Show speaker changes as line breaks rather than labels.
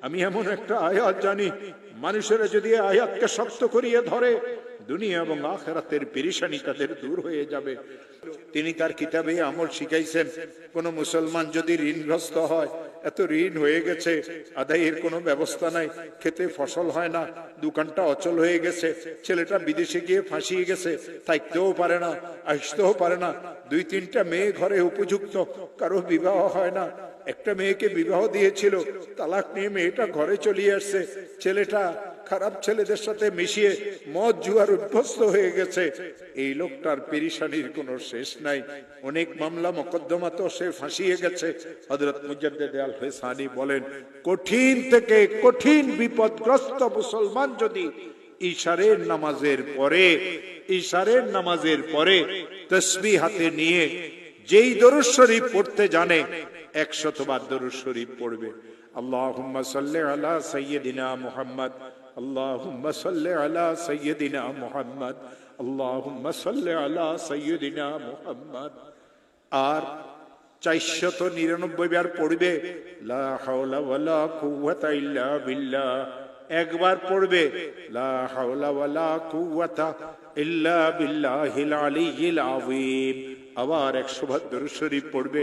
আমি এমন একটা আয়াত জানি, মানুষেরা যদি আয়াতকে শক্ত করিয়ে ধরে, দুনিয়া এবং আখিরাতের পেরেশানি তাদের দূর হয়ে যাবে। তিনি তার কিতাবে আমল শিখাইছেন, কোন মুসলমান যদি ঋণগ্রস্ত হয়, এত ঋণ হয়ে গেছে, আদায়ের কোনো ব্যবস্থা নাই, খেতে ফসল হয় না, দোকানটা অচল হয়ে গেছে, ছেলেটা বিদেশে গিয়ে ফাঁসিয়ে গেছে, থাকতেও পারে না, আসতেও পারে না, 2-3টা মেয়ে ঘরে উপযুক্ত, কারো বিবাহ হয় না, একটা মেয়েকে বিবাহ দিয়েছিল, তালাক নিয়ে মেয়েটা ঘরে চলে আসছে, ছেলেটা খারাপ ছেলেদের সাথে মিশিয়ে মদ জুয়ার অভ্যস্ত হয়ে গেছে। এই লোকটার পেরেশানির কোনো শেষ নাই, অনেক মামলা মোকদ্দমা তো সে ফাঁসিয়ে গেছে। হযরত মুজাদ্দিদ আল ফিসানি বলেন, কঠিন থেকে কঠিন বিপদগ্রস্ত মুসলমান যদি ইশারের নামাজের পরে তাসবিহ হাতে নিয়ে যেই দরুদ শরীফ পড়তে জানে, 100 বার দরুদ শরীফ পড়বে। আল্লাহুম্মা সাল্লি আলা সাইয়্যিদিনা মুহাম্মদ, আল্লাহুম্মা সাল্লি আলা সাইয়্যিদিনা মুহাম্মদ, আল্লাহুম্মা সাল্লি আলা সাইয়্যিদিনা মুহাম্মদ। আর 499 বার পড়বে লা হাওলা ওয়ালা কুওয়াতা ইল্লা বিল্লাহ। একবার পড়বে লা হাওলা ওয়ালা কুওয়াতা ইল্লা বিল্লাহিল আলিয়্যিল আযীম। আবার 100 বার দরুদ শরীফ পড়বে।